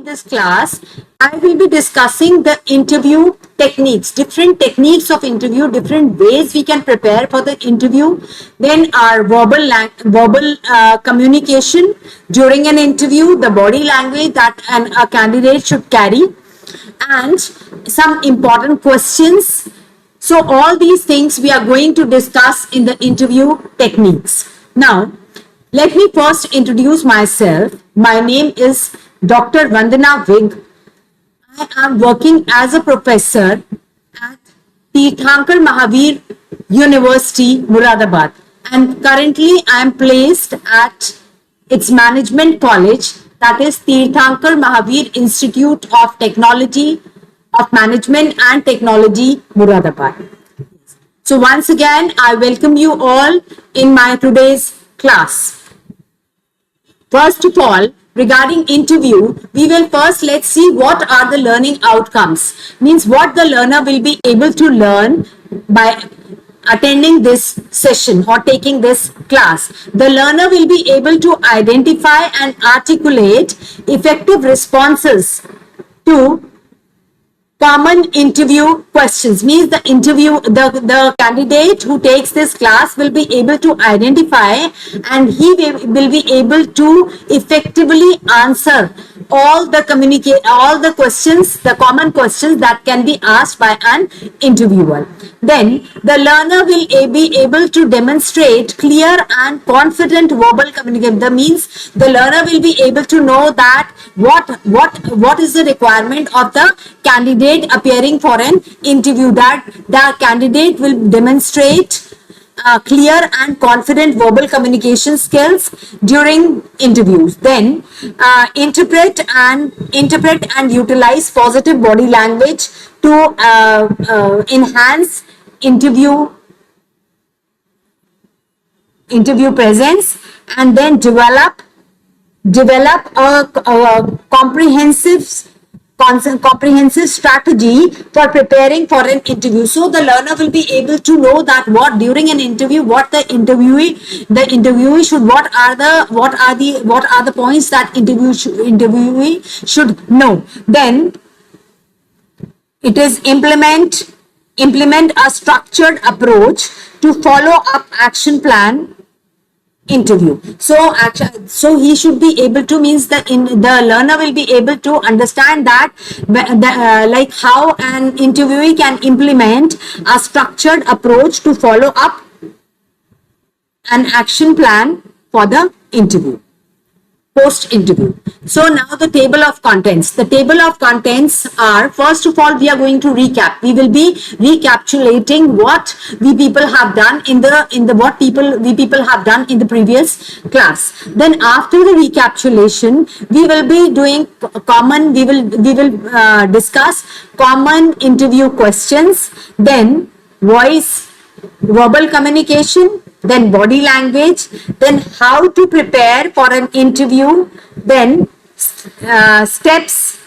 this class, I will be discussing the interview techniques, different techniques of interview, different ways we can prepare for the interview. Then our verbal communication during an interview, the body language that a candidate should carry, and some important questions. So all these things we are going to discuss in the interview techniques. Now, let me first introduce myself. My name is Dr. Vandana Vig. I am working as a professor at Tirthankar Mahavir University, Muradabad. And currently I am placed at its management college, that is Tirthankar Mahavir Institute of Technology, of Management and Technology, Muradabad. So once again, I welcome you all in my today's class. First of all, regarding interview, we will first let's see what are the learning outcomes. Means what the learner will be able to learn by attending this session or taking this class. The learner will be able to identify and articulate effective responses to common interview questions. Means the candidate who takes this class will be able to identify and he will be able to effectively answer all the questions, the common questions that can be asked by an interviewer. Then the learner will be able to demonstrate clear and confident verbal communication. That means the learner will be able to know that what is the requirement of the candidate appearing for an interview, that the candidate will demonstrate clear and confident verbal communication skills during interviews. Then interpret and utilize positive body language to enhance interview presence, and then develop a comprehensive strategy for preparing for an interview. So the learner will be able to know that what during an interview, what the interviewee should, what are the points that interviewee should know. Then it is implement a structured approach to follow up action plan interview. So he should be able to, means the learner will be able to understand that like how an interviewee can implement a structured approach to follow up an action plan for the interview, post interview. So now the table of contents. The table of contents are, first of all, we are going to recap. We will be recapitulating what we people have done in the have done in the previous class. Then after the recapitulation, we will be doing we will discuss common interview questions, then verbal communication, then body language, then how to prepare for an interview, then steps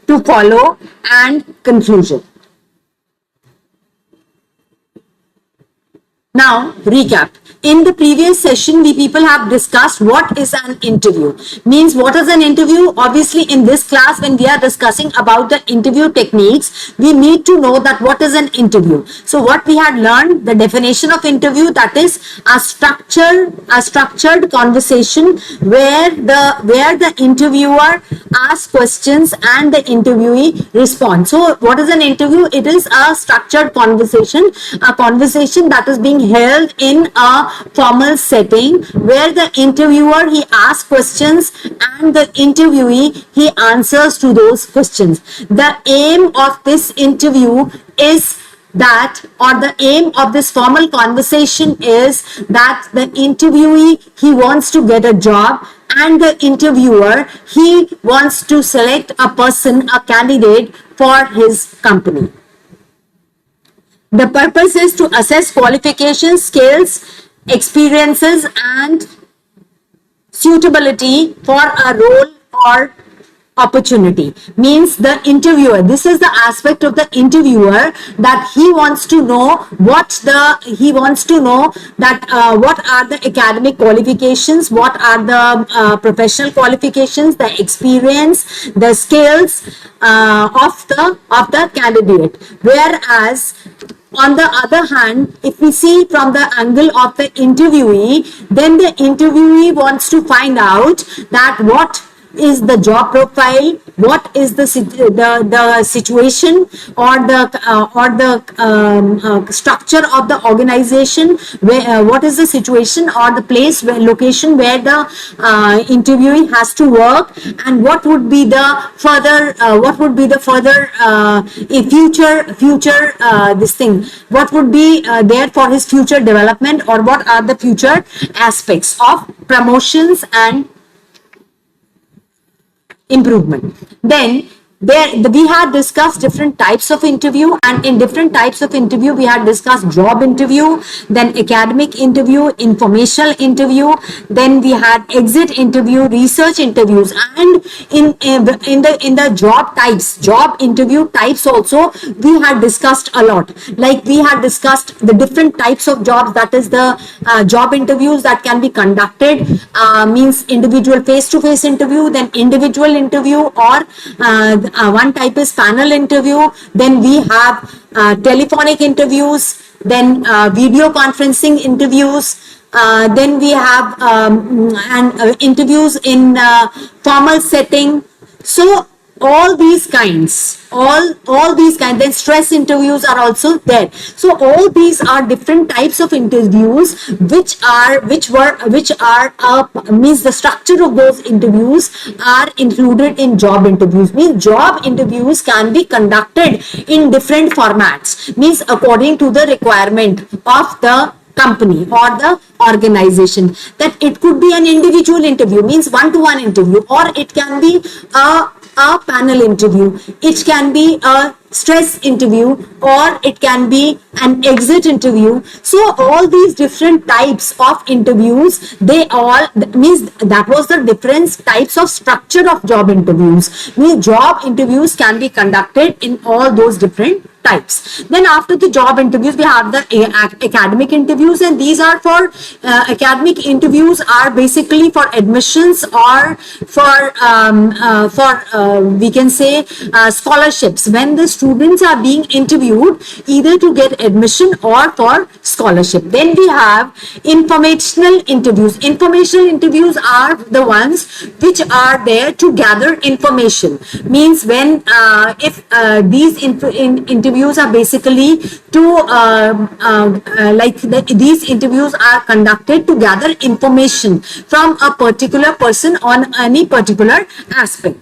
to follow, and conclusion. Now, recap. In the previous session, we people have discussed what is an interview. Means what is an interview? Obviously, in this class, when we are discussing about the interview techniques, we need to know that what is an interview. So what we had learned, the definition of interview, that is a structured conversation where the interviewer asks questions and the interviewee responds. So what is an interview? It is a structured conversation, a conversation that is being held in a formal setting where the interviewer, he asks questions and the interviewee, he answers to those questions. The aim of this interview is that, or the aim of this formal conversation is that the interviewee, he wants to get a job, and the interviewer, he wants to select a person, a candidate for his company. The purpose is to assess qualifications, skills, experiences, and suitability for a role or opportunity. Means the interviewer, this is the aspect of the interviewer, that he wants to know what are the academic qualifications, what are the professional qualifications, the experience, the skills of the candidate. Whereas on the other hand, if we see from the angle of the interviewee, then the interviewee wants to find out that what is the job profile, what is the situation or the structure of the organization, where what is the situation or the place where location where the interviewee has to work, and what would be the further future this thing, what would be there for his future development, or what are the future aspects of promotions and improvement. Then we had discussed different types of interview, and in different types of interview we had discussed job interview, then academic interview, informational interview, then we had exit interview, research interviews, and in the job types, job interview types also we had discussed a lot. Like we had discussed the different types of jobs, that is the job interviews that can be conducted, means individual face-to-face interview, then individual interview, or one type is panel interview, then we have telephonic interviews, then video conferencing interviews, then we have interviews in formal setting. So all these kinds, then stress interviews are also there. So all these are different types of interviews which means the structure of those interviews are included in job interviews. Means job interviews can be conducted in different formats, means according to the requirement of the company or the organization. That it could be an individual interview, means one-to-one interview, or it can be a panel interview, it can be a stress interview, or it can be an exit interview. So all these different types of interviews, they all means that was the different types of structure of job interviews. Means job interviews can be conducted in all those different types. Then after the job interviews we have the academic interviews, and these are for academic interviews are basically for admissions or for we can say scholarships, when the students are being interviewed either to get admission or for scholarship. Then we have informational interviews. Informational interviews are the ones which are there to gather information. Means when if these interviews are basically to these interviews are conducted to gather information from a particular person on any particular aspect.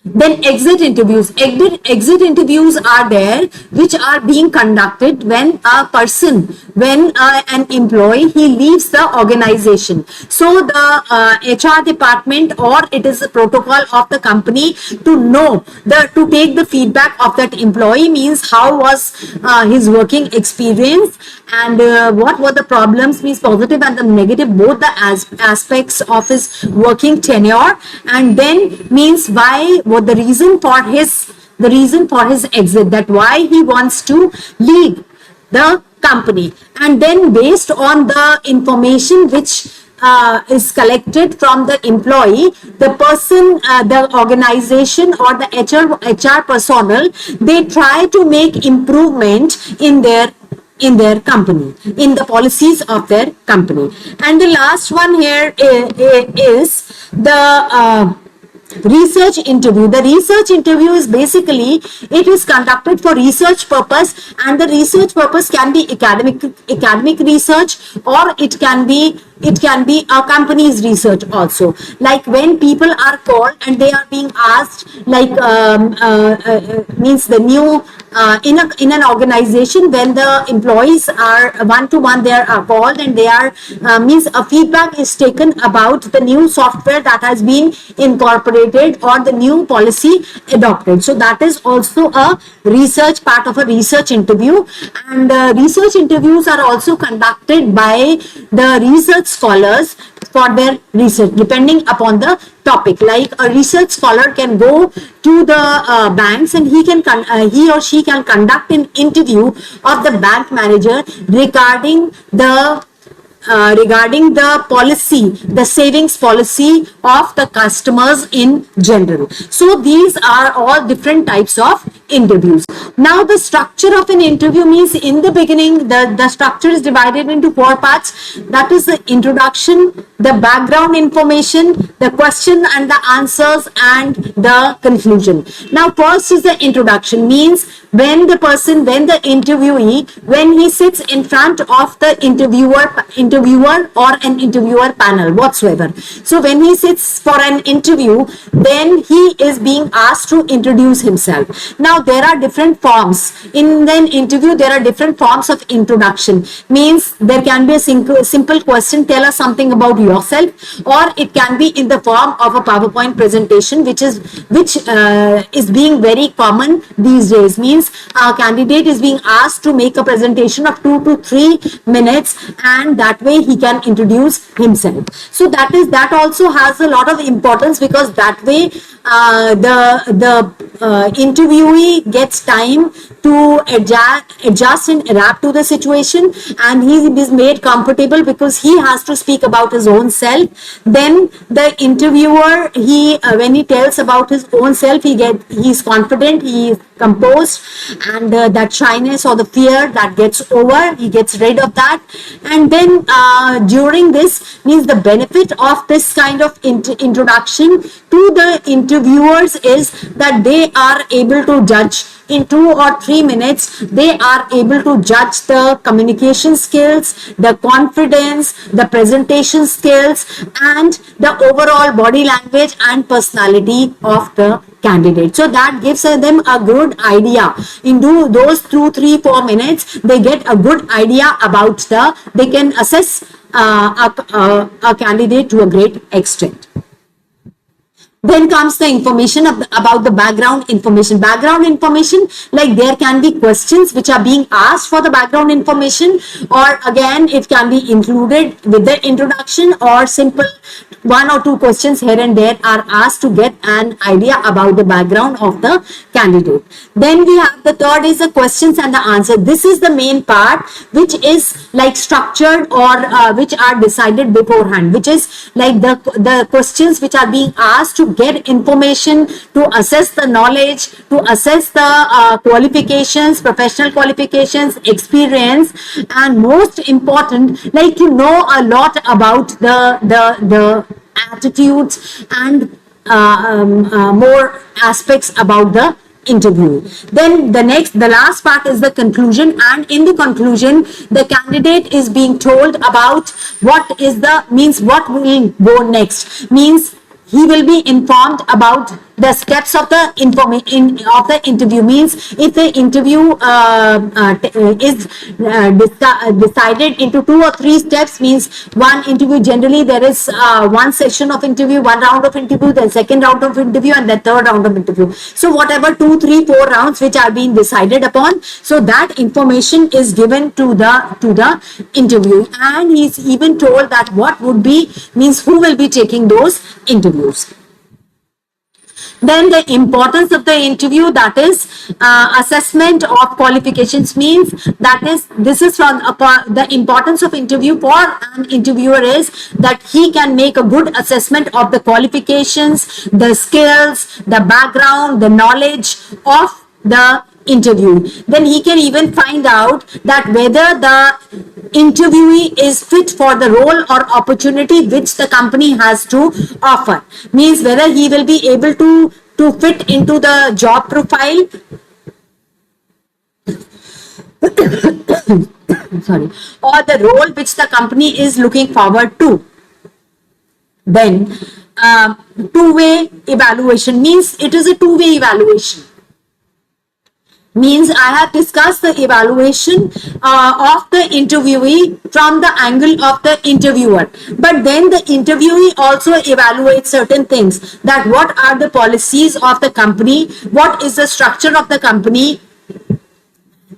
Then exit interviews. Exit interviews are there which are being conducted when an employee, he leaves the organization. So the HR department, or it is the protocol of the company to take the feedback of that employee, means how was his working experience, and what were the problems, means positive and the negative, both the aspects of his working tenure, and then means what the reason for his exit, that why he wants to leave the company. And then based on the information which is collected from the employee, the person, the organization or the HR personnel, they try to make improvement in their company, in the policies of their company. And the last one here is the research interview. The research interview is basically, it is conducted for research purpose, and the research purpose can be academic research, or it can be a company's research also. Like when people are called and they are being asked, like means the new in an organization, when the employees are one-to-one, they are called and they are means a feedback is taken about the new software that has been incorporated or the new policy adopted. So that is also a research part of a research interview. And research interviews are also conducted by the research scholars for their research depending upon the topic. Like a research scholar can go to the banks, and he or she can conduct an interview of the bank manager regarding the policy, the savings policy of the customers in general. So these are all different types of interviews. Now the structure of an interview means, in the beginning the structure is divided into 4 parts. That is the introduction, the background information, the question and the answers, and the conclusion. Now first is the introduction, means when the interviewee, when he sits in front of the interviewer or an interviewer panel whatsoever. So when he sits for an interview, then he is being asked to introduce himself. Now there are different forms in an interview. There are different forms of introduction, means there can be a simple question, tell us something about yourself, or it can be in the form of a PowerPoint presentation, which is being very common these days. Means our candidate is being asked to make a presentation of 2 to 3 minutes, and that way he can introduce himself. So that also has a lot of importance, because that way the interviewee gets time to adjust and adapt to the situation, and he is made comfortable because he has to speak about his own self. Then the interviewer, when he tells about his own self, he's confident, he is composed, and that shyness or the fear that gets over, he gets rid of that. And then during this, means the benefit of this kind of introduction to the interviewers is that they are able to judge in 2 or 3 minutes. They are able to judge the communication skills, the confidence, the presentation skills, and the overall body language and personality of the candidate. So that gives them a good idea. In those 2, 3, 4 minutes, they get a good idea about they can assess a candidate to a great extent. Then comes the information about the background information. Background information, like there can be questions which are being asked for the background information, or again it can be included with the introduction, or simple 1 or 2 questions here and there are asked to get an idea about the background of the candidate. Then we have the third is the questions and the answer. This is the main part, which is like structured, or which are decided beforehand, which is like the questions which are being asked to get information, to assess the knowledge, to assess the qualifications, professional qualifications, experience, and most important, like to know a lot about the attitudes and more aspects about the interview. Then the last part is the conclusion, and in the conclusion the candidate is being told about what will go next. Means he will be informed about the steps of the interview. Means if the interview is decided into 2 or 3 steps, means one interview, generally there is one session of interview, 1 round of interview, then 2nd round of interview, and the 3rd round of interview. So whatever 2, 3, 4 rounds which are being decided upon, so that information is given to the interview, and he is even told that what would be, means who will be taking those interviews. Then the importance of the interview, that is assessment of qualifications. Means this is from the importance of interview for an interviewer is that he can make a good assessment of the qualifications, the skills, the background, the knowledge of the interview. Then he can even find out that whether the interviewee is fit for the role or opportunity which the company has to offer. Means whether he will be able to fit into the job profile or the role which the company is looking forward to. Then two-way evaluation, means it is a two-way evaluation. Means I have discussed the evaluation of the interviewee from the angle of the interviewer, but then the interviewee also evaluates certain things, that what are the policies of the company, what is the structure of the company,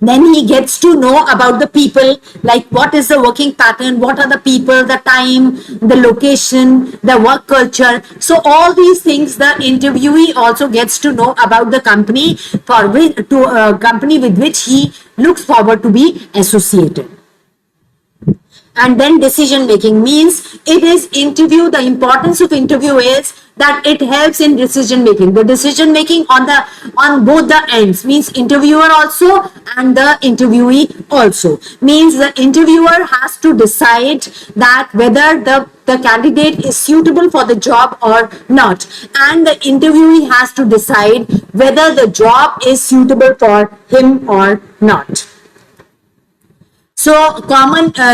Then he gets to know about the people, like what is the working pattern, what are the people, the time, the location, the work culture. So all these things the interviewee also gets to know about the company for which to company with which he looks forward to be associated. And then decision making means it is interview. The importance of interview is that it helps in decision making. The decision making on both the ends, means interviewer also and the interviewee also, means the interviewer has to decide that whether the candidate is suitable for the job or not, and the interviewee has to decide whether the job is suitable for him or not. So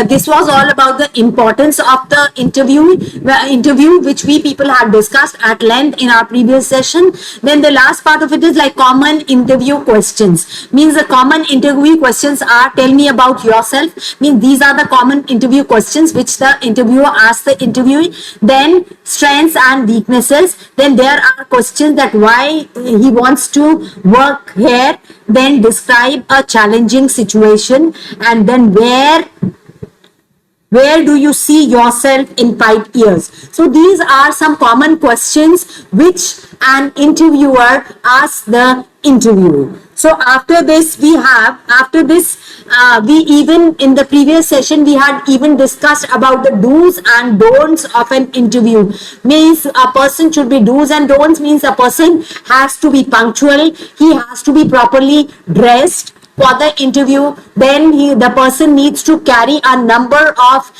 this was all about the importance of the interview, which we people had discussed at length in our previous session. Then the last part of it is like common interview questions. Means the common interview questions are, tell me about yourself. Means these are the common interview questions which the interviewer asks the interviewee. Then strengths and weaknesses. Then there are questions that why he wants to work here. Then describe a challenging situation, and then where do you see yourself in 5 years? So these are some common questions which an interviewer asks the interviewee. So after this we even in the previous session we had even discussed about the do's and don'ts of an interview. Means a person should be do's and don'ts, means a person has to be punctual, he has to be properly dressed for the interview. Then the person needs to carry a number of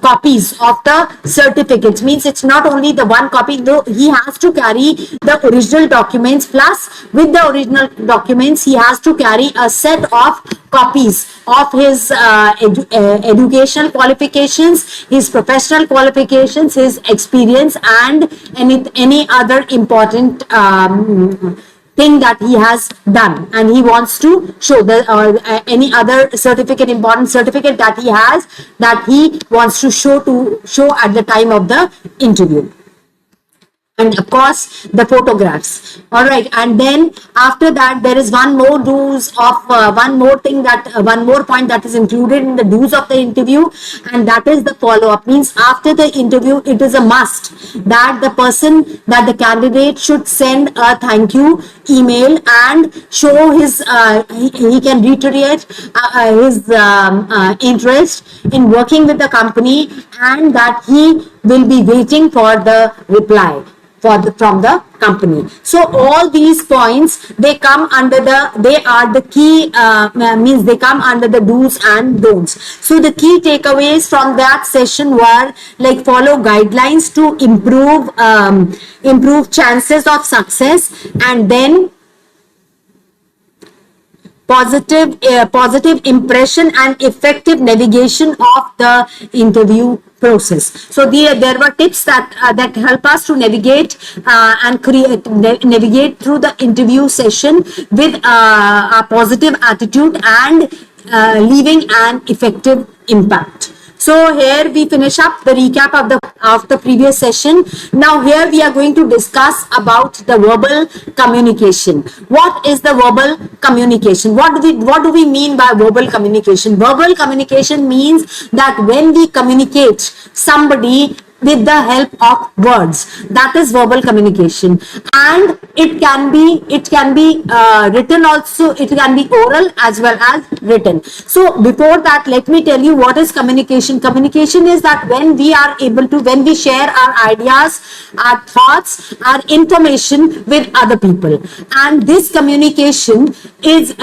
copies of the certificates. Means it's not only the one copy, though he has to carry the original documents, plus with the original documents he has to carry a set of copies of his educational qualifications, his professional qualifications, his experience, and any other important thing that he has done, and he wants to show the any other important certificate that he has, that he wants to show at the time of the interview. And of course the photographs. All right, and then after that there is one more point that is included in the do's of the interview, and that is the follow-up. Means after the interview it is a must that the candidate should send a thank you email and show his he can reiterate his interest in working with the company, and that he will be waiting for the reply from the company. So all these points, they are the key, means they come under the do's and don'ts. So the key takeaways from that session were like follow guidelines to improve chances of success, and then positive impression and effective navigation of the interview process. So there were tips that help us to navigate and navigate through the interview session with a positive attitude and leaving an effective impact. So here we finish up the recap of the previous session. Now here we are going to discuss about the verbal communication. What is the verbal communication? What do we mean by verbal communication? Verbal communication means that when we communicate somebody with the help of words, that is verbal communication, and it can be written also. It can be oral as well as written. So before that, let me tell you what is communication. Communication is that when we share our ideas, our thoughts, our information with other people, and this communication is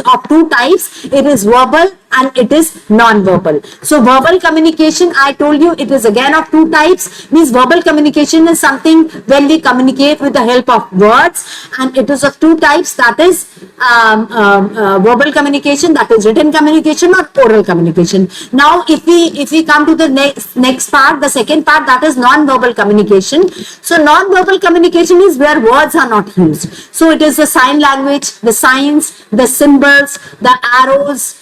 of two types. It is verbal and it is non-verbal. So verbal communication, I told you, it is again of two types. Means verbal communication is something when we communicate with the help of words, and it is of two types, that is verbal communication, that is written communication, or oral communication. Now if we come to the next part, the second part, that is non-verbal communication. So non-verbal communication is where words are not used. So it is the sign language, the signs, the symbols, the arrows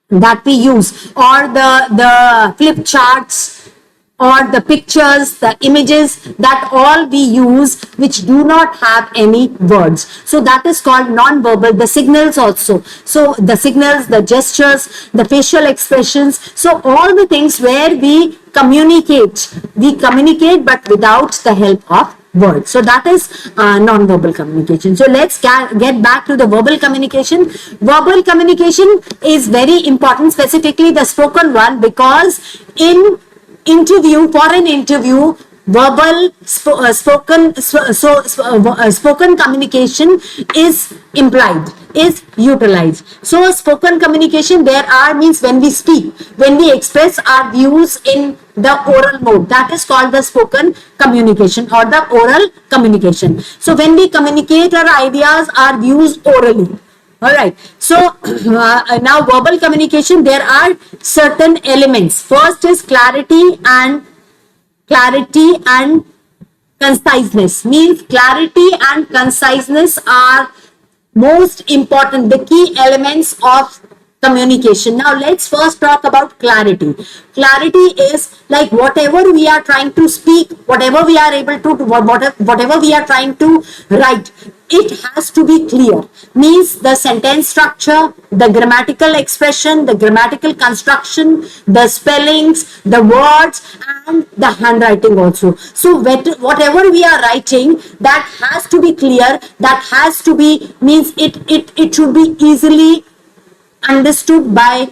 that we use, or the flip charts, or the pictures, the images, that all we use which do not have any words. So that is called non-verbal. The signals also. So the signals, the gestures, the facial expressions. So all the things where we communicate but without the help of words. So that is non-verbal communication. So let's get back to the verbal communication. Verbal communication is very important, specifically the spoken one, because in for an interview, verbal spoken communication is implied, is utilized. So spoken communication, there are, means when we speak, when we express our views in the oral mode, that is called the spoken communication or the oral communication. So when we communicate our ideas, our views orally. All right. So now verbal communication, there are certain elements. First is clarity and conciseness. Means clarity and conciseness are most important, the key elements of communication. Now let's first talk about clarity. Clarity is like whatever we are trying to speak, whatever we are able to, whatever we are trying to write, it has to be clear. Means the sentence structure, the grammatical expression, the grammatical construction, the spellings, the words, and the handwriting also. So whatever we are writing, that has to be clear, that has to be, means it should be easily understood by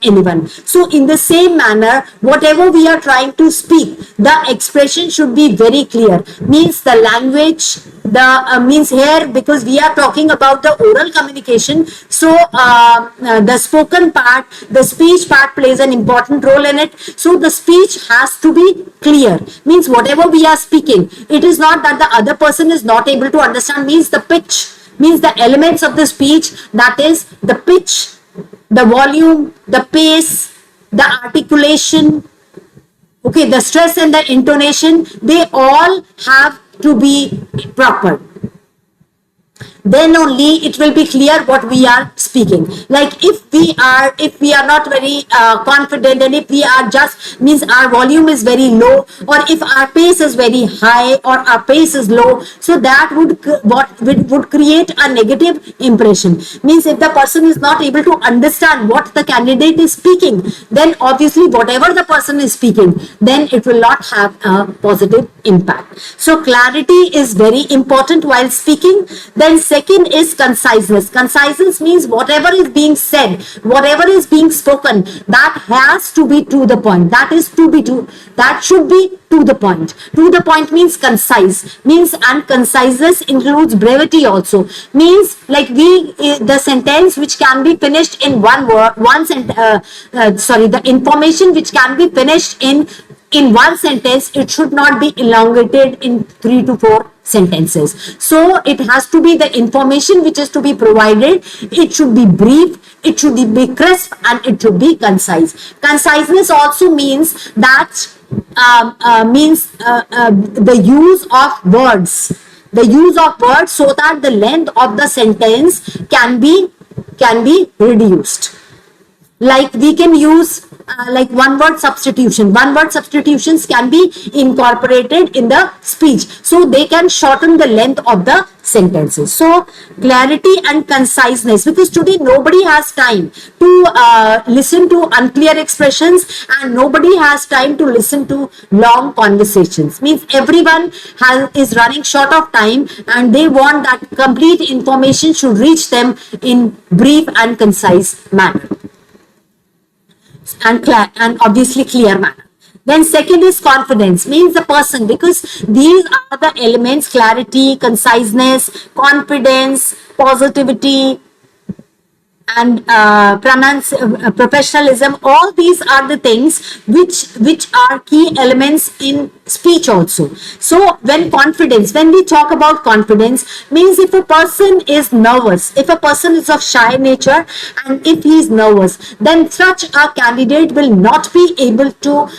anyone. So in the same manner, whatever we are trying to speak, the expression should be very clear. Means the language, the means here, because we are talking about the oral communication, so the spoken part, the speech part plays an important role in it. So the speech has to be clear. Means whatever we are speaking, it is not that the other person is not able to understand. Means the pitch, means the elements of the speech, that is the pitch, the volume, the pace, the articulation, okay, the stress and the intonation, they all have to be proper. Then only it will be clear what we are speaking. Like if we are not very confident, and if we are just, means our volume is very low, or if our pace is very high or our pace is low, so that would create a negative impression. Means if the person is not able to understand what the candidate is speaking, then obviously whatever the person is speaking, then it will not have a positive impact. So clarity is very important while speaking. Then second is conciseness. Conciseness means whatever is being said, whatever is being spoken, that has to be to the point. That should be to the point. To the point means concise. Means, and conciseness includes brevity also. Means like the sentence which can be finished in one word, the information which can be finished in one sentence, it should not be elongated in 3 to 4 sentences. So it has to be the information which is to be provided. It should be brief, it should be crisp, and it should be concise. Conciseness also means that the use of words. The use of words, so that the length of the sentence can be reduced. Like we can use like one word substitution. One word substitutions can be incorporated in the speech, so they can shorten the length of the sentences. So clarity and conciseness, because today nobody has time to listen to unclear expressions, and nobody has time to listen to long conversations. Means everyone is running short of time, and they want that complete information should reach them in brief and concise manner, and obviously clear manner. Then second is confidence. Means the person, because these are the elements: clarity, conciseness, confidence, positivity, and professionalism. All these are the things which are key elements in speech also. So when we talk about confidence, means if a person is nervous, if a person is of shy nature, and if he is nervous, then such a candidate will not be able to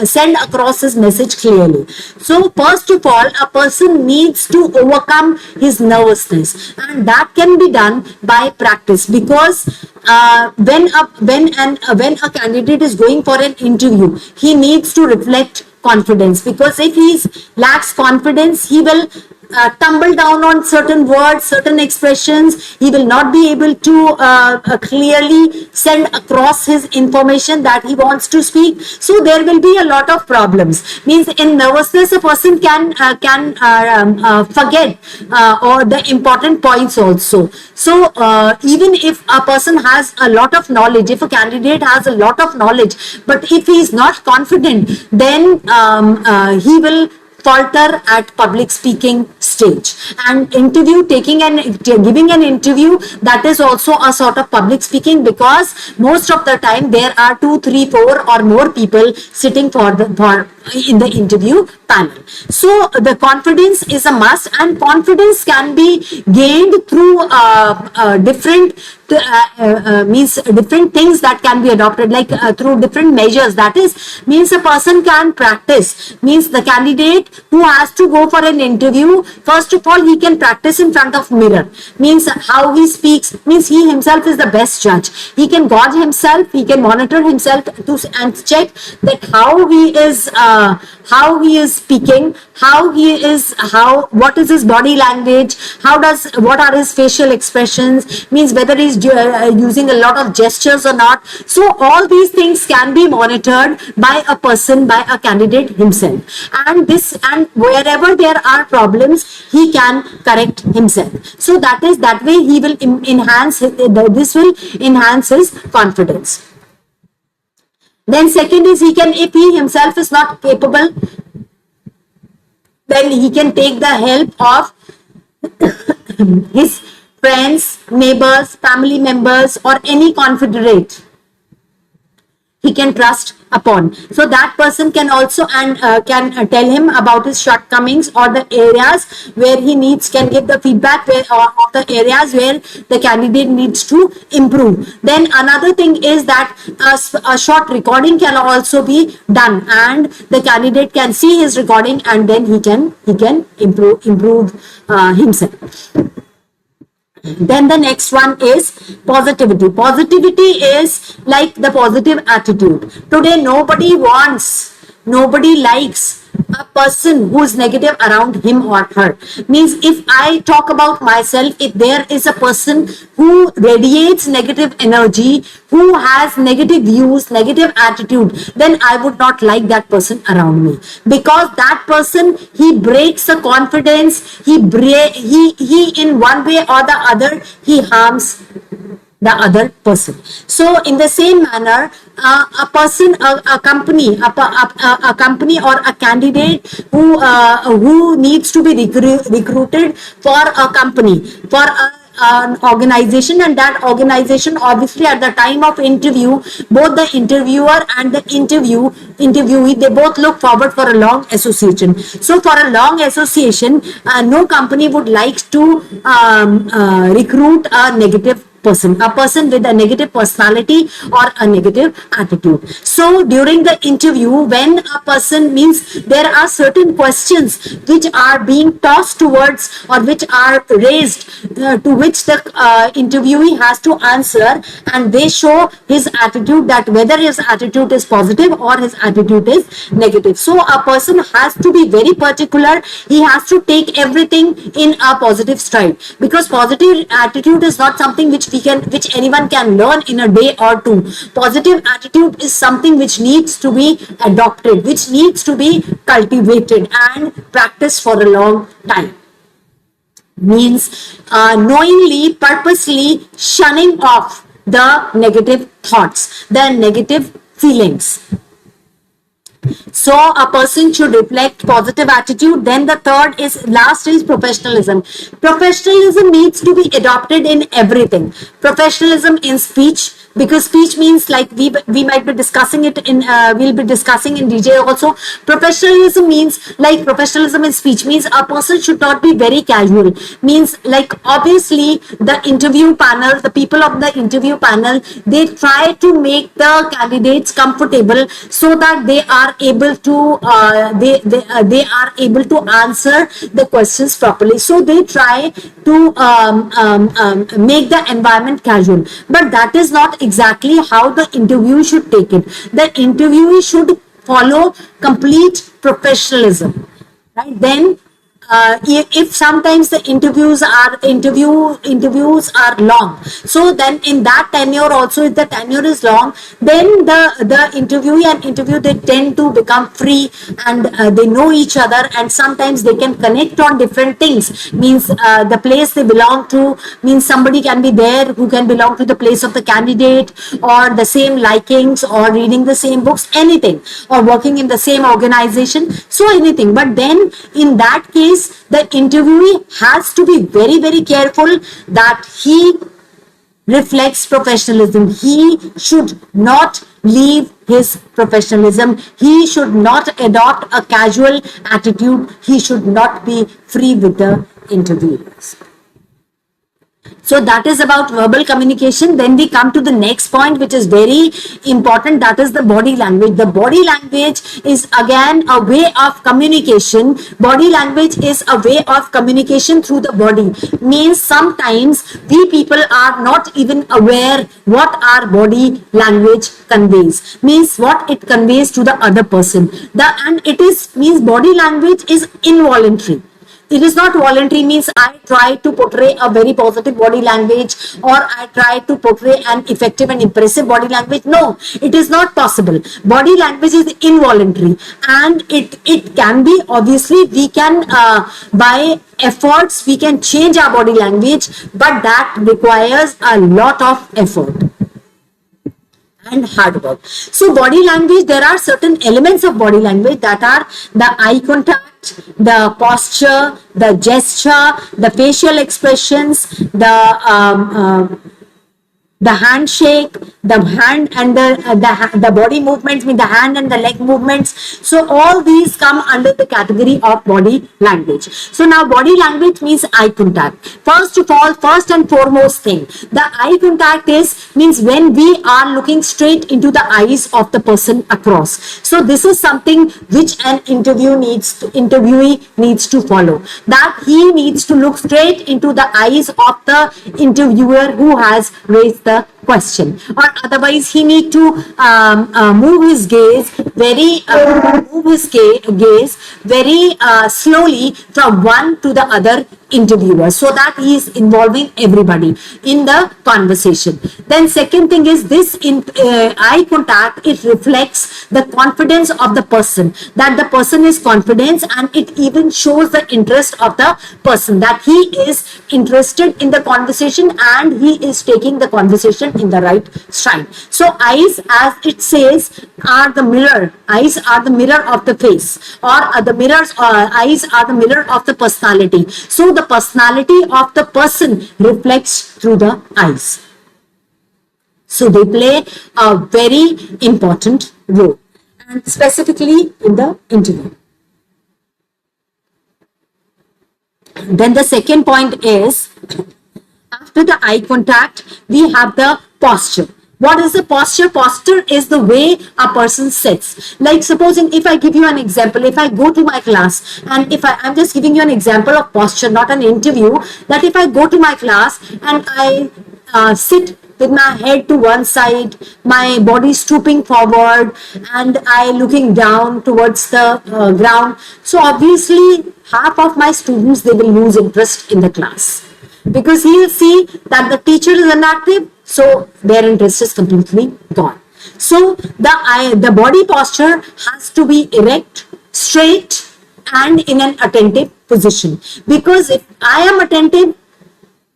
send across his message clearly. So first of all, a person needs to overcome his nervousness, and that can be done by practice, because when a candidate is going for an interview, he needs to reflect confidence, because if he lacks confidence, he will tumble down on certain words, certain expressions. He will not be able to clearly send across his information that he wants to speak. So there will be a lot of problems. Means in nervousness, a person can forget or the important points also. So even if a person has a lot of knowledge, if a candidate has a lot of knowledge, but if he is not confident, then he will falter at public speaking stage. And interview, giving an interview, that is also a sort of public speaking, because most of the time there are 2, 3, 4 or more people sitting in the interview panel. So the confidence is a must, and confidence can be gained through different things that can be adopted, like through different measures. That is, means a person can practice. Means the candidate who has to go for an interview, first of all, he can practice in front of mirror. Means how he speaks. Means he himself is the best judge. He can gauge himself. He can monitor himself and check that how he is speaking, what is his body language, what are his facial expressions, means whether he's using a lot of gestures or not. So all these things can be monitored by a candidate himself, and wherever there are problems, he can correct himself. So that way he will enhance his confidence. Then second is, if he himself is not capable, then he can take the help of his friends, neighbors, family members, or any confederate he can trust upon. So that person can also can tell him about his shortcomings, or the areas where he can give the feedback of the areas where the candidate needs to improve. Then another thing is that a short recording can also be done, and the candidate can see his recording, and then he can improve himself. Then the next one is positivity. Positivity is like the positive attitude. Today nobody likes a person who is negative around him or her. Means if I talk about myself, if there is a person who radiates negative energy, who has negative views, negative attitude, then I would not like that person around me, because that person, he breaks the confidence, he in one way or the other, he harms the other person. So in the same manner, a person, a company or a candidate who needs to be recruited for a company, for an organization, and that organization, obviously at the time of interview, both the interviewer and the interviewee, they both look forward for a long association. So for a long association, no company would like to recruit a negative person, a person with a negative personality or a negative attitude. So during the interview, when a person, means there are certain questions which are being tossed towards, or which are raised, to which the interviewee has to answer, and they show his attitude, that whether his attitude is positive or his attitude is negative. So a person has to be very particular. He has to take everything in a positive stride, because positive attitude is not something which anyone can learn in a day or two. Positive attitude is something which needs to be adopted, which needs to be cultivated and practiced for a long time. Means knowingly, purposely shunning off the negative thoughts, the negative feelings. So a person should reflect positive attitude. Then the last is professionalism. Professionalism needs to be adopted in everything. Professionalism in speech, because speech means like we might be discussing it in we'll be discussing in detail also. Professionalism means like professionalism in speech means a person should not be very casual, means like obviously the interview panel, the people of the interview panel, they try to make the candidates comfortable so that they are able to they are able to answer the questions properly. So they try to make the environment casual, but that is not exactly how the interview should take it. The interviewee should follow complete professionalism, right? Then if sometimes the interviews are long, so then in that tenure also, if the tenure is long, then the interviewee and interview, they tend to become free, and they know each other, and sometimes they can connect on different things, means the place they belong to, means somebody can be there who can belong to the place of the candidate, or the same likings, or reading the same books, anything, or working in the same organization, so anything. But then in that case, the interviewee has to be very, very careful that he reflects professionalism. He should not leave his professionalism. He should not adopt a casual attitude. He should not be free with the interviewers. So that is about verbal communication. Then we come to the next point, which is very important. That is the body language. The body language is again a way of communication. Body language is a way of communication through the body. Means sometimes we people are not even aware what our body language conveys. Means what it conveys to the other person. And it is means body language is involuntary. It is not voluntary, means I try to portray a very positive body language, or I try to portray an effective and impressive body language. No, it is not possible. Body language is involuntary, and it can be, obviously we can by efforts we can change our body language, but that requires a lot of effort and hard work. So body language, there are certain elements of body language that are the eye contact, the posture, the gesture, the facial expressions, the handshake, the hand and the body movements, mean the hand and the leg movements. So all these come under the category of body language. So now body language means eye contact. First of all, first and foremost thing, the eye contact means when we are looking straight into the eyes of the person across. So this is something which an interviewee needs to follow. That he needs to look straight into the eyes of the interviewer who has raised the question, or otherwise he need to move his gaze very slowly from one to the other interviewer, so that he is involving everybody in the conversation. Then second thing is this eye contact, it reflects the confidence of the person, that the person is confident, and it even shows the interest of the person, that he is interested in the conversation and he is taking the conversation in the right stride. So eyes, as it says, are the mirror. Eyes are the mirror of the face, or eyes are the mirror of the personality. So the personality of the person reflects through the eyes. So they play a very important role, and specifically in the interview. Then the second point is, after the eye contact, we have the posture. What is the posture? Posture is the way a person sits. Like supposing, if I give you an example, if I go to my class, and if I'm just giving you an example of posture, not an interview, that if I go to my class and I sit with my head to one side, my body stooping forward, and I looking down towards the ground. So obviously, half of my students, they will lose interest in the class, because he will see that the teacher is inactive, so their interest is completely gone. So the body posture has to be erect, straight, and in an attentive position. Because if I am attentive,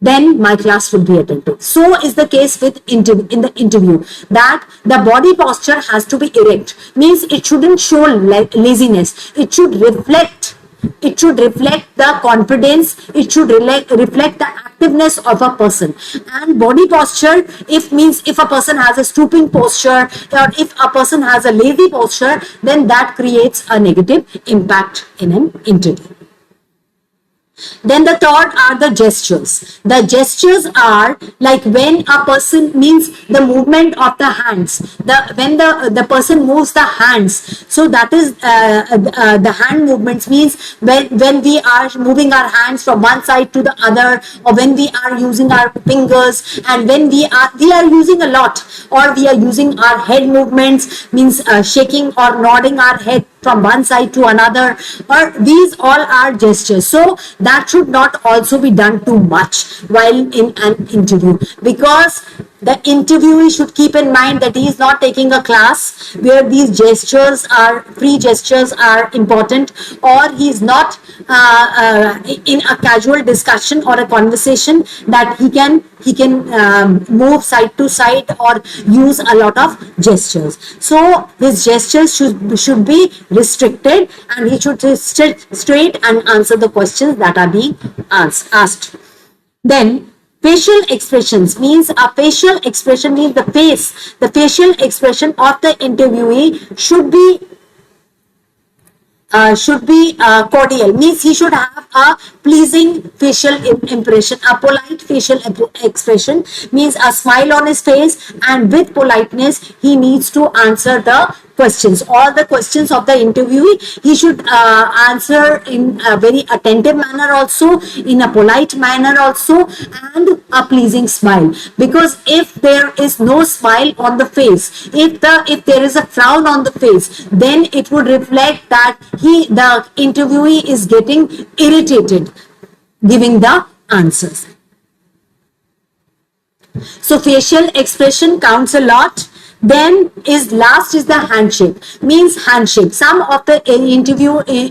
then my class will be attentive. So is the case with in the interview, that the body posture has to be erect. Means it shouldn't show laziness. It should reflect it should reflect the confidence, it should reflect the activeness of a person. And body posture, if a person has a stooping posture, or if a person has a lazy posture, then that creates a negative impact in an interview. Then the third are the gestures. The gestures are like when a person, means the movement of the hands. When the person moves the hands, so that is the hand movements, means when we are moving our hands from one side to the other, or when we are using our fingers, and when we are using a lot, or we are using our head movements, means shaking or nodding our head from one side to another, or these all are gestures. So that should not also be done too much while in an interview, because the interviewee should keep in mind that he is not taking a class where these free gestures are important, or he is not in a casual discussion or a conversation that he can move side to side or use a lot of gestures. So his gestures should be restricted, and he should sit straight and answer the questions that are being asked. Then facial expressions, means a facial expression means the facial expression of the interviewee should be cordial, means he should have a pleasing facial impression, a polite facial expression, means a smile on his face, and with politeness he needs to answer the questions. All the questions of the interviewee he should answer in a very attentive manner also, in a polite manner also, and a pleasing smile. Because if there is no smile on the face, if there is a frown on the face, then it would reflect that the interviewee is getting irritated giving the answers. So facial expression counts a lot. Then last is the handshake, means handshake. Some of the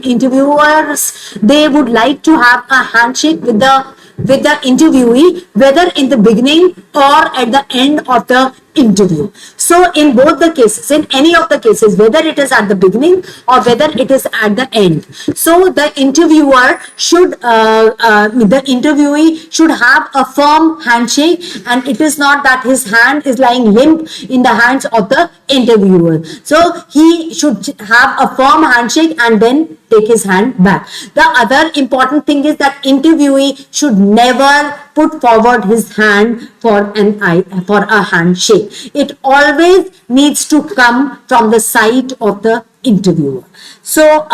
interviewers, they would like to have a handshake with the interviewee, whether in the beginning or at the end of the interview. So in both the cases, in any of the cases, whether it is at the beginning or whether it is at the end, so the interviewee should have a firm handshake, and it is not that his hand is lying limp in the hands of the interviewer. So he should have a firm handshake and then take his hand back. The other important thing is that interviewee should never put forward his hand for a handshake. It always needs to come from the side of the interviewer. So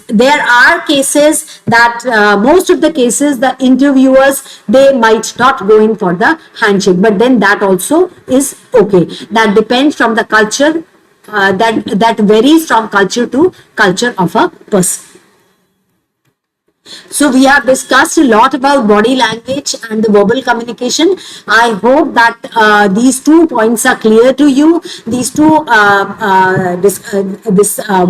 there are cases that most of the cases the interviewers, they might not go in for the handshake, but then that also is okay. That depends from the culture, that varies from culture to culture of a person. So we have discussed a lot about body language and the verbal communication. I hope that these 2 points are clear to you. These two,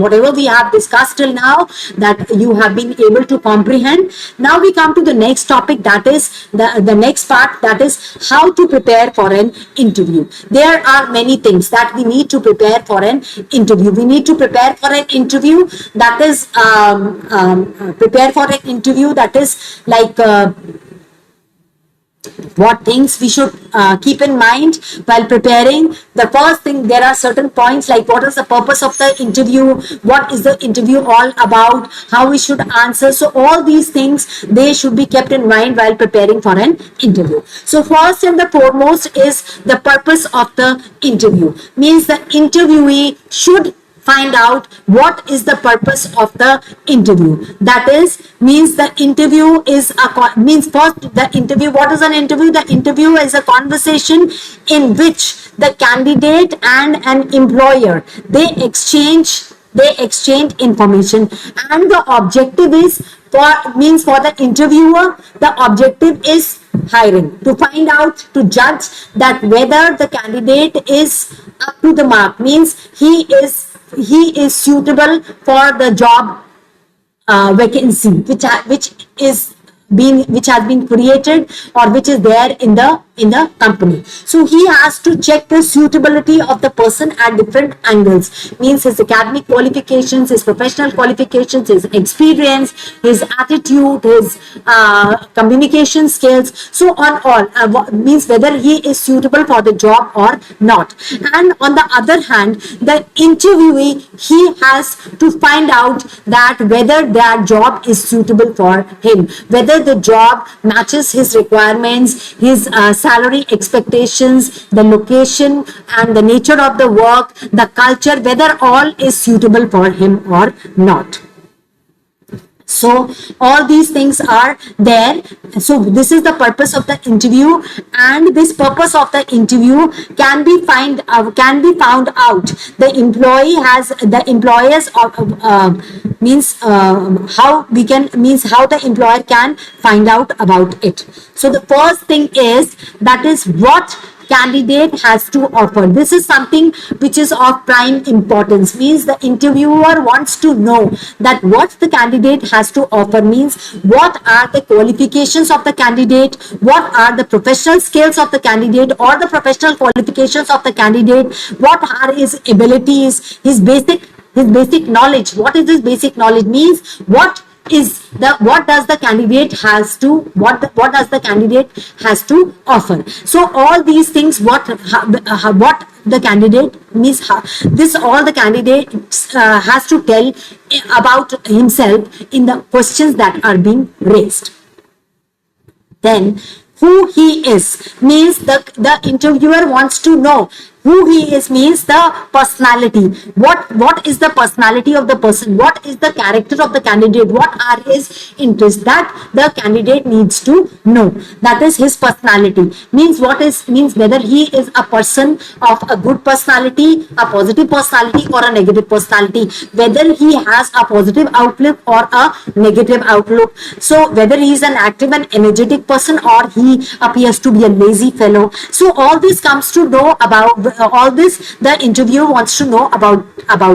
whatever we have discussed till now, that you have been able to comprehend. Now we come to the next topic, that is the next part, that is how to prepare for an interview. There are many things that we need to prepare for an interview. We need to prepare for an interview, that is that is like what things we should keep in mind while preparing. The first thing, there are certain points like what is the purpose of the interview, what is the interview all about, how we should answer. So all these things, they should be kept in mind while preparing for an interview. So first and the foremost is the purpose of the interview. Means the interviewee should find out what is the purpose of the interview. That is, means the interview is what is an interview? The interview is a conversation in which the candidate and an employer, they exchange information, and the objective is for the interviewer, the objective is hiring, to find out, to judge that whether the candidate is up to the mark, means he is suitable for the job which has been created or which is there in the in the company. So he has to check the suitability of the person at different angles, means his academic qualifications, his professional qualifications, his experience, his attitude, his communication skills, so on all, means whether he is suitable for the job or not. And on the other hand, the interviewee, he has to find out that whether that job is suitable for him, whether the job matches his requirements, his salary expectations, the location and the nature of the work, the culture, whether all is suitable for him or not. So all these things are there. So this is the purpose of the interview, and this purpose of the interview can be found out. The employee has the employers means how we can, means how the employer can find out about it. So the first thing is, that is what candidate has to offer. This is something which is of prime importance, means the interviewer wants to know that what the candidate has to offer, means what are the qualifications of the candidate, what are the professional skills of the candidate or the professional qualifications of the candidate, what are his abilities, his basic knowledge. What is his basic knowledge, means what does the candidate has to offer. So all these things, what the candidate means, this all the candidate has to tell about himself in the questions that are being raised. Then who he is, means the interviewer wants to know who he is, means the personality. What is the personality of the person? What is the character of the candidate? What are his interests? That the candidate needs to know. That is his personality. Means whether he is a person of a good personality, a positive personality or a negative personality, whether he has a positive outlook or a negative outlook. So whether he is an active and energetic person or he appears to be a lazy fellow. So all this comes to know about all this, the interviewer wants to know about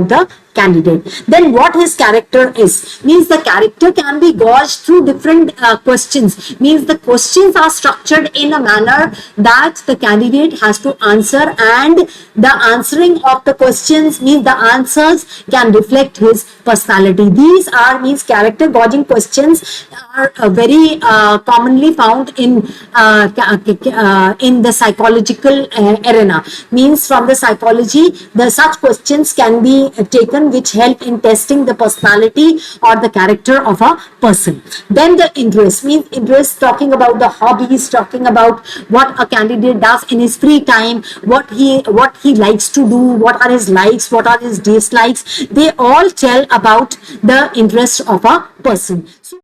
the candidate. Then what his character is, means the character can be gauged through different questions, means the questions are structured in a manner that the candidate has to answer, and the answering of the questions, means the answers can reflect his personality. These are, means character gauging questions are very commonly found in the psychological arena, means from the psychology, such questions can be taken which help in testing the personality or the character of a person. Then the interest, means interest talking about the hobbies, talking about what a candidate does in his free time, what he likes to do, what are his likes, what are his dislikes. They all tell about the interest of a person. So